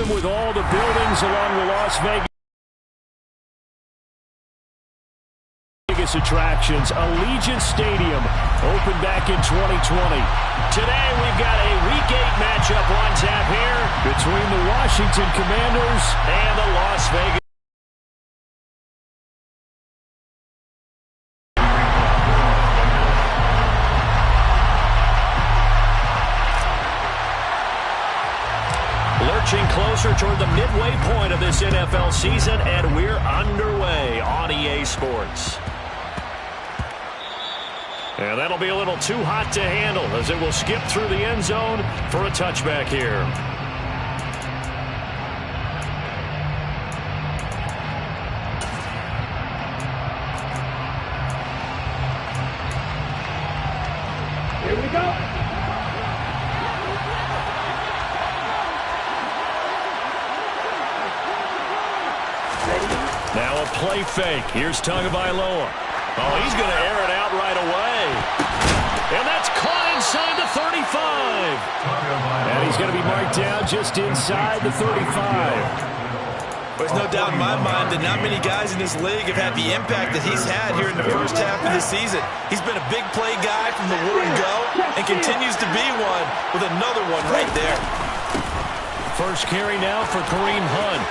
them with all the buildings along the Las Vegas attractions. Allegiant Stadium opened back in 2020. Today we've got a Week 8 matchup on tap here between the Washington Commanders and the Las Vegas. Lurching closer toward the midway point of this NFL season, and we're underway on EA Sports. And that'll be a little too hot to handle as it will skip through the end zone for a touchback here. Here we go. Now a play fake. Here's Tagovailoa. Oh, he's going to air it out right away. And that's caught inside the 35. And he's going to be marked down just inside the 35. There's no doubt in my mind that not many guys in this league have had the impact that he's had here in the first half of the season. He's been a big play guy from the word go and continues to be one with another one right there. First carry now for Kareem Hunt.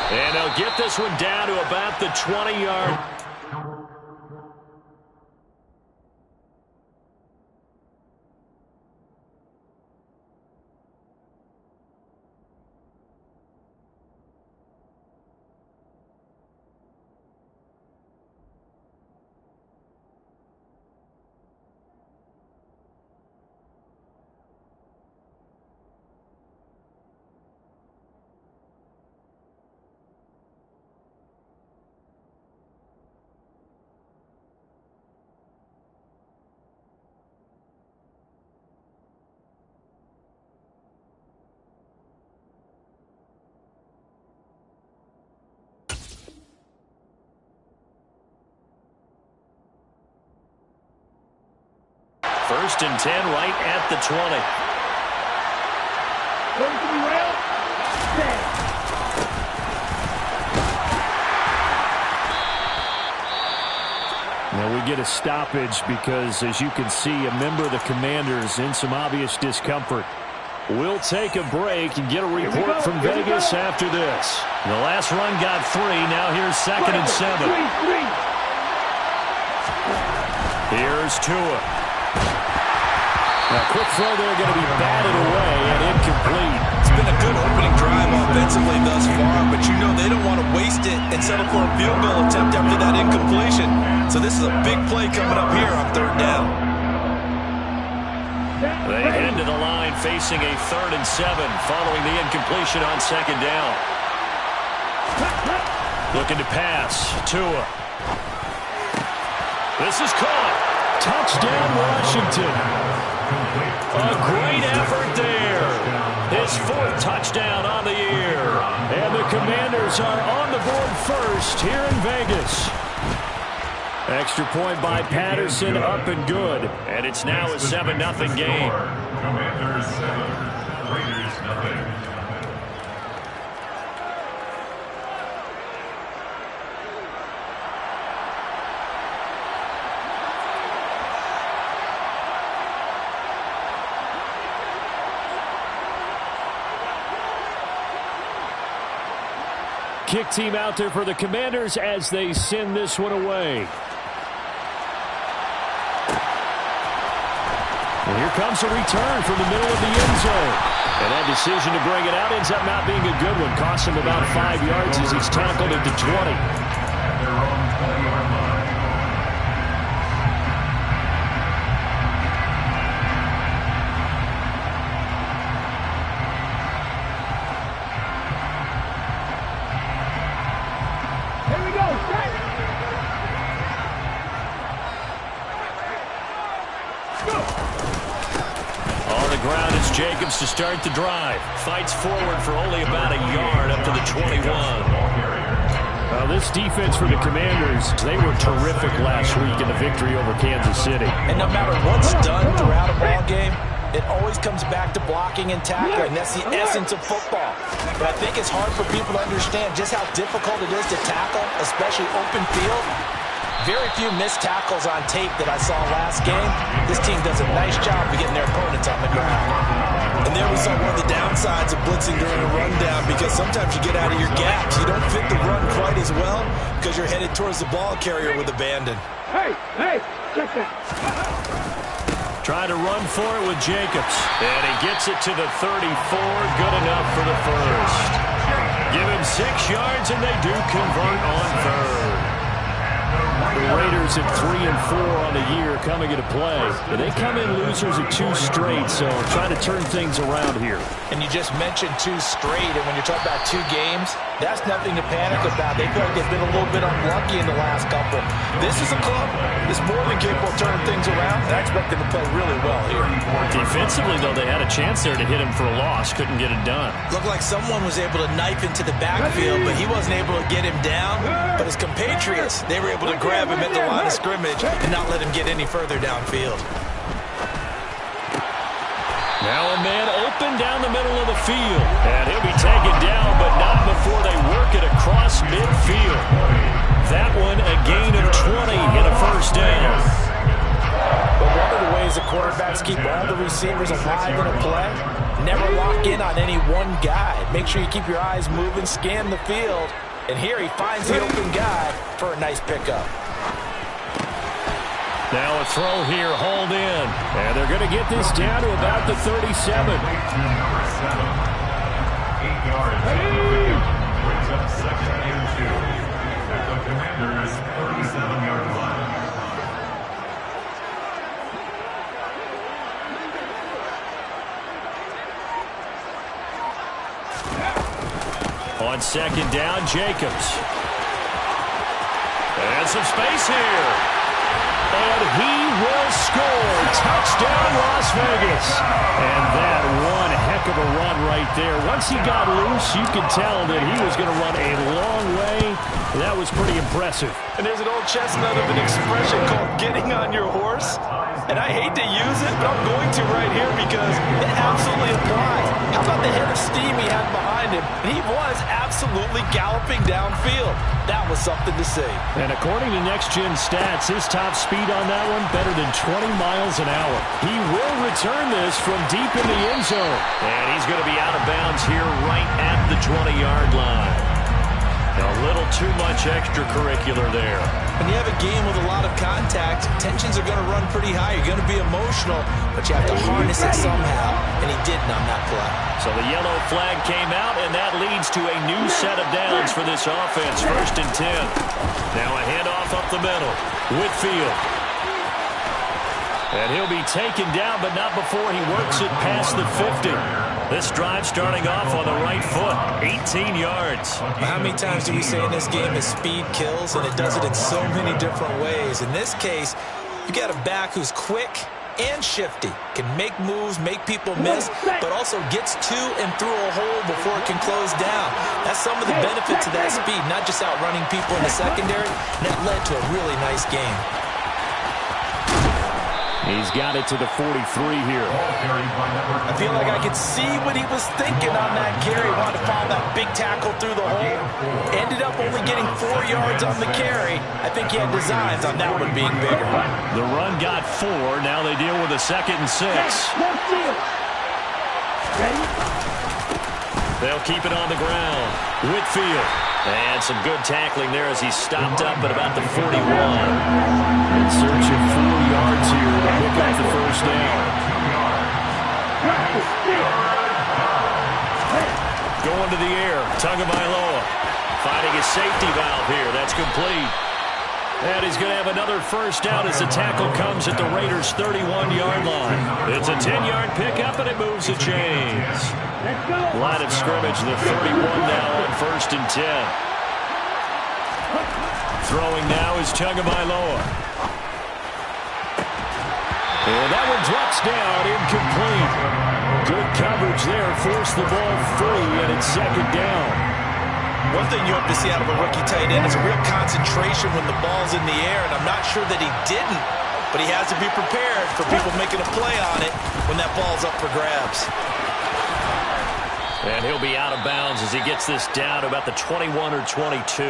And they'll get this one down to about the 20-yard. First and 10 right at the 20. Going to be well. Now we get a stoppage because, as you can see, a member of the Commanders in some obvious discomfort. We'll take a break and get a report from Vegas after this. The last run got 3. Now here's 2nd and 7. Here's Tua. Now, quick throw there, going to be batted away and incomplete. It's been a good opening drive offensively thus far, but you know they don't want to waste it and settle for a field goal attempt after that incompletion. So this is a big play coming up here on 3rd down. They head to the line facing a 3rd and 7 following the incompletion on 2nd down. Looking to pass. Tua. This is caught. Touchdown, Washington. A great effort there. His 4th touchdown on the year. And the Commanders are on the board first here in Vegas. Extra point by Patterson, up and good. And it's now a 7-0 game. Commanders 7, Raiders 0. Kick team out there for the Commanders as they send this one away. And here comes a return from the middle of the end zone. And that decision to bring it out ends up not being a good one. Costs him about 5 yards as he's tackled at the 20. At their own 20-yard line. Jacobs to start the drive. Fights forward for only about a yard up to the 21. This defense for the Commanders, they were terrific last week in the victory over Kansas City. And no matter what's done throughout a ball game, it always comes back to blocking and tackling. That's the essence of football. But I think it's hard for people to understand just how difficult it is to tackle, especially open field. Very few missed tackles on tape that I saw last game. This team does a nice job of getting their opponents on the ground. And there we saw one of the downsides of blitzing during a rundown, because sometimes you get out of your gaps. You don't fit the run quite as well because you're headed towards the ball carrier with abandon. Hey, check that. Trying to run for it with Jacobs. And he gets it to the 34. Good enough for the first. Give him 6 yards, and they do convert on third. The Raiders at 3-4 on the year coming into play. They come in losers at 2 straight, so trying to turn things around here. And you just mentioned 2 straight, and when you're talking about 2 games, that's nothing to panic about. They feel like they've been a little bit unlucky in the last couple. This is a club that's more than capable of turning things around, and I expect them to play really well here. Defensively, though, they had a chance there to hit him for a loss. Couldn't get it done. Looked like someone was able to knife into the backfield, but he wasn't able to get him down. But his compatriots, they were able to grab him at the line of scrimmage and not let him get any further downfield. Now a man open down the middle of the field. And he'll be taken down, but not before they work it across midfield. That one a gain of 20 and a first down. But one of the ways the quarterbacks keep all the receivers alive in a play, never lock in on any one guy. Make sure you keep your eyes moving, scan the field. And here he finds the open guy for a nice pickup. Now a throw here, hauled in. And they're going to get this down to about the 37. Number 7. 8 yards. Brings up 2nd and 2. At the Commanders' 37-yard line. On 2nd down, Jacobs. And some space here. And he will score. Touchdown, Las Vegas. And that one heck of a run right there. Once he got loose, you could tell that he was going to run a long way. That was pretty impressive. And there's an old chestnut of an expression called getting on your horse. And I hate to use it, but I'm going to right here because it absolutely applies. How about the head of steam he had behind him? And he was absolutely galloping downfield. That was something to see. And according to Next Gen Stats, his top speed on that one better than 20 miles an hour. He will return this from deep in the end zone. And he's going to be out of bounds here right at the 20-yard line. A little too much extracurricular there. When you have a game with a lot of contact, tensions are going to run pretty high. You're going to be emotional, but you have to harness it somehow, and he didn't on that play. So the yellow flag came out, and that leads to a new set of downs for this offense. 1st and 10. Now a handoff up the middle. Whitfield. And he'll be taken down, but not before he works it past the 50. This drive starting off on the right foot, 18 yards. How many times do we say in this game that speed kills, and it does it in so many different ways? In this case, you got a back who's quick and shifty, can make moves, make people miss, but also gets to and through a hole before it can close down. That's some of the benefits of that speed, not just outrunning people in the secondary, and that led to a really nice game. He's got it to the 43 here. I feel like I could see what he was thinking on that carry. Wanted to follow that big tackle through the hole. Ended up only getting 4 yards on the carry. I think he had designs on that one being bigger. The run got 4. Now they deal with a 2nd and 6. They'll keep it on the ground. Whitfield. And some good tackling there as he stopped up at about the 41. In search of 4 yards here to pick up the first down. Going to the air. Tagovailoa finding his safety valve here. That's complete. And he's going to have another first down as the tackle comes at the Raiders' 31-yard line. It's a 10-yard pickup, and it moves the chains. Line of scrimmage, the 31 now on 1st and 10. Throwing now is Tagovailoa. And that one drops down, incomplete. Good coverage there, forced the ball free, and it's 2nd down. One thing you hope to see out of a rookie tight end is a real concentration when the ball's in the air, and I'm not sure that he didn't but he has to be prepared for people making a play on it when that ball's up for grabs. And he'll be out of bounds as he gets this down to about the 21 or 22.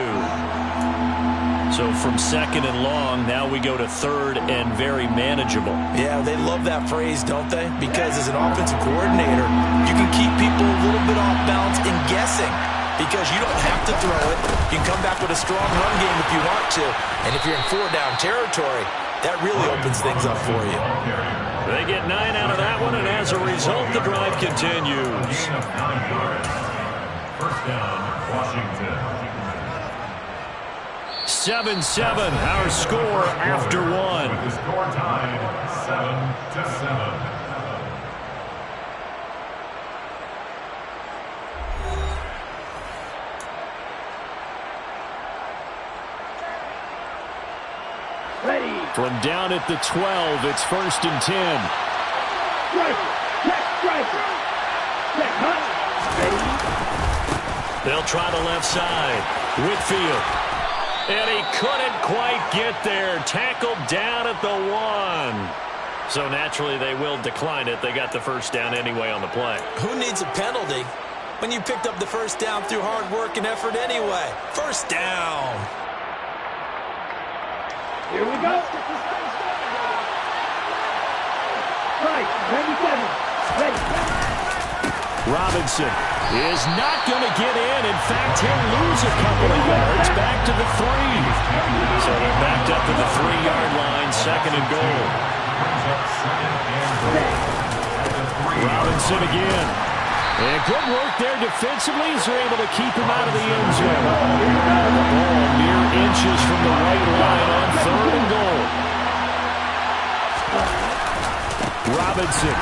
So from second and long, now we go to third and very manageable. Yeah, they love that phrase, don't they? Because as an offensive coordinator, you can keep people a little bit off balance and guessing because you don't have to throw it. You can come back with a strong run game if you want to. And if you're in 4-down territory, that really opens things up for you. They get 9 out of that one, and as a result, the drive continues. First down, Washington. 7-7, our score after one. With the score tied 7-7. Ready. From down at the 12, it's 1st and 10. Strike. Check. Strike. Check. Hut. Ready. They'll try the left side. Whitfield. And he couldn't quite get there. Tackled down at the 1. So naturally they will decline it. They got the first down anyway on the play. Who needs a penalty when you picked up the first down through hard work and effort anyway? First down. Here we go. Right. 97. Ready. Robinson is not going to get in. In fact, he'll lose a couple of yards back to the 3. So they're backed up to the 3-yard line, second and goal. Robinson again. And good work there defensively as they're able to keep him out of the end zone. The ball mere inches from the right line on 3rd and goal. Robinson.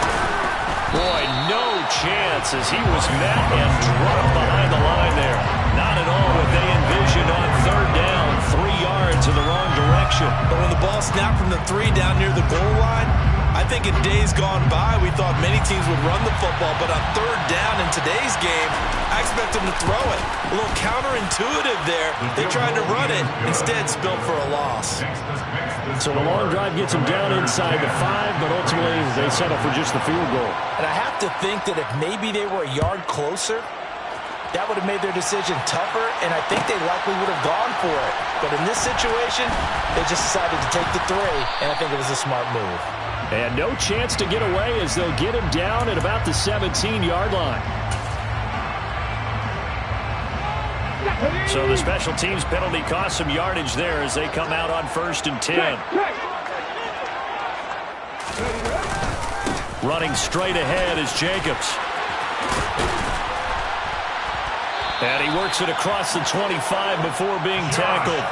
Boy, no chance as he was met and dropped behind the line there. Not at all what they envisioned on 3rd down, 3 yards in the wrong direction. But when the ball snapped from the 3 down near the goal line, I think in days gone by, we thought many teams would run the football, but on 3rd down in today's game, I expect them to throw it. A little counterintuitive there. They tried to run it, instead spilled for a loss. So the long drive gets them down inside the 5, but ultimately they settle for just the field goal. And I have to think that if maybe they were a yard closer, that would have made their decision tougher, and I think they likely would have gone for it. But in this situation, they just decided to take the 3, and I think it was a smart move. And no chance to get away as they'll get him down at about the 17-yard line. So the special teams penalty cost some yardage there as they come out on 1st and 10. Running straight ahead is Jacobs. And he works it across the 25 before being tackled.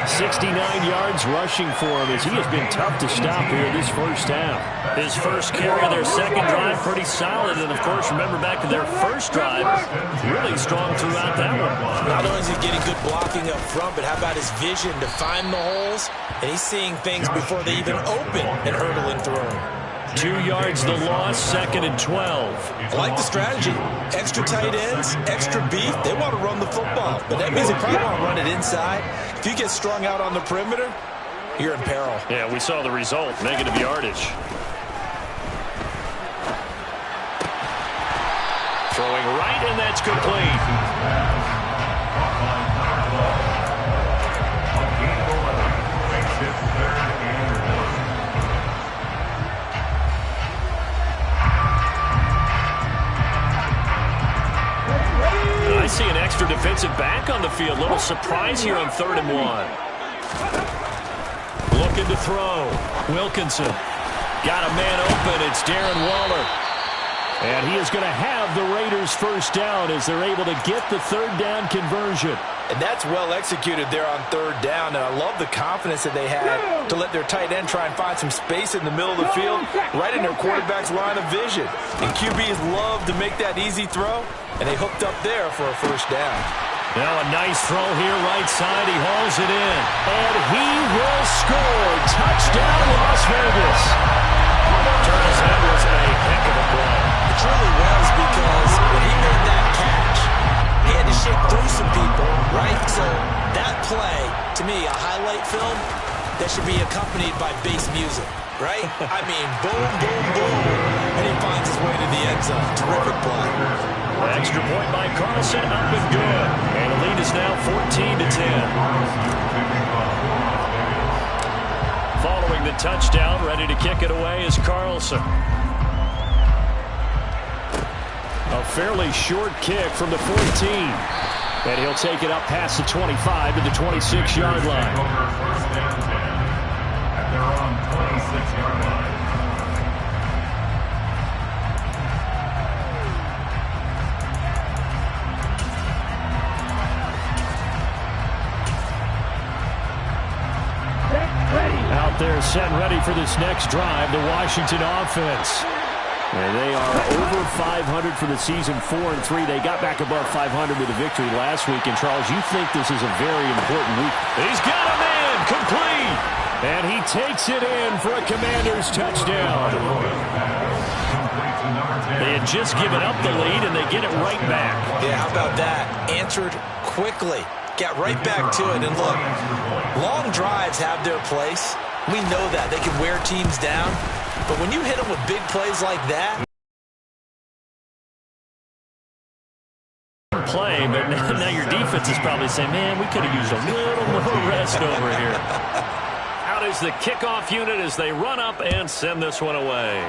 69 yards rushing for him as he has been tough to stop here this first half. His first carry of their second drive, pretty solid. And, of course, remember back to their first drive, really strong throughout that one. Not only is he getting good blocking up front, but how about his vision to find the holes? And he's seeing things before they even open and hurdling through them. 2 yards the loss, 2nd and 12. I like the strategy. Extra tight ends, extra beef. They want to run the football, but that means they probably want to run it inside. If you get strung out on the perimeter, you're in peril. Yeah, we saw the result, negative yardage. Throwing right, and that's complete. I see an extra defensive back on the field. Little surprise here on 3rd and 1. Looking to throw. Wilkinson. Got a man open. It's Darren Waller. And he is going to have the Raiders first down as they're able to get the 3rd down conversion. And that's well executed there on 3rd down. And I love the confidence that they had to let their tight end try and find some space in the middle of the field, right in their quarterback's line of vision. And QBs love to make that easy throw, and they hooked up there for a first down. Now a nice throw here, right side. He hauls it in. And he will score. Touchdown, Las Vegas. Turns, that was a heck of a play. It truly was, because when he made that catch, he had to shake through some people, right? So that play, to me, a highlight film, that should be accompanied by bass music, right? I mean, boom, boom, boom. And he finds his way to the end zone. Terrific play. Extra point by Carlson, up and good. And the lead is now 14-10. Following the touchdown, ready to kick it away is Carlson. A fairly short kick from the 14. And he'll take it up past the 25 to the 26-yard line. First and 10 at their own 26-yard line. Out there set and ready for this next drive, the Washington offense. And they are over 500 for the season, 4-3. They got back above 500 with a victory last week. And, Charles, you think this is a very important week. He's got him in, complete. And he takes it in for a Commanders touchdown. They had just given up the lead, and they get it right back. Yeah, how about that? Answered quickly. Got right back to it. And, look, long drives have their place. We know that. They can wear teams down. But when you hit them with big plays like that... Play, but now your defense is probably saying, man, we could have used a little more rest over here. Out is the kickoff unit as they run up and send this one away.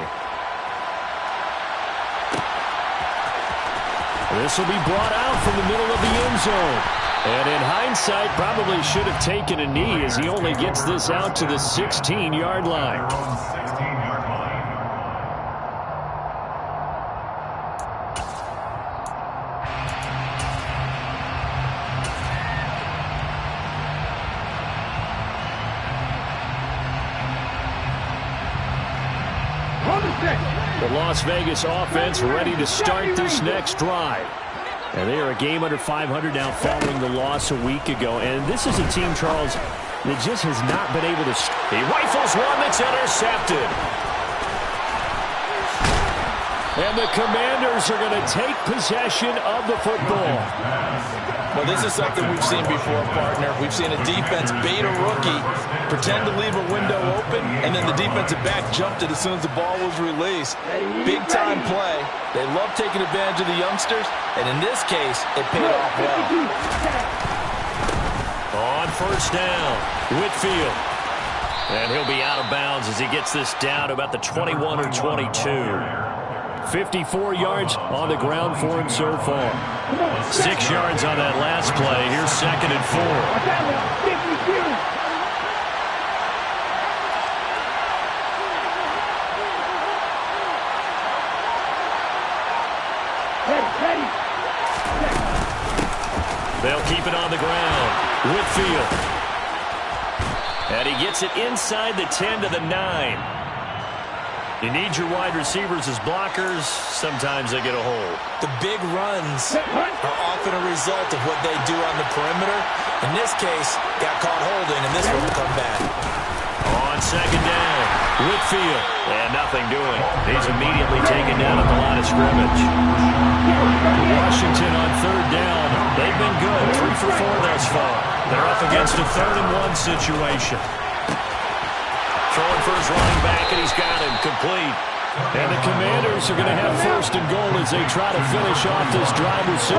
This will be brought out from the middle of the end zone. And in hindsight, probably should have taken a knee as he only gets this out to the 16-yard line. 16-yard line. The Las Vegas offense ready to start this next drive. And they are a game under 500 now following the loss a week ago. And this is a team, Charles, that just has not been able to... He rifles one that's intercepted. And the Commanders are going to take possession of the football. Well, this is something we've seen before, partner. We've seen a defense bait a rookie, pretend to leave a window open, and then the defensive back jumped it as soon as the ball was released. Big-time play. They love taking advantage of the youngsters, and in this case, it paid off well. On first down, Whitfield. And he'll be out of bounds as he gets this down to about the 21 or 22. 54 yards on the ground for him so far. 6 yards on that last play. Here's 2nd and 4. They'll keep it on the ground. Whitfield. And he gets it inside the 10 to the 9. You need your wide receivers as blockers. Sometimes they get a hold. The big runs are often a result of what they do on the perimeter. In this case, got caught holding, and this one will come back. On 2nd down, Whitfield. And nothing doing. He's immediately taken down at the line of scrimmage. Washington on 3rd down. They've been good. 3 for 4 thus far. They're up against a 3rd and 1 situation. Throwing for his running back, and he's got him complete. And the Commanders are going to have 1st and goal as they try to finish off this drive with 6.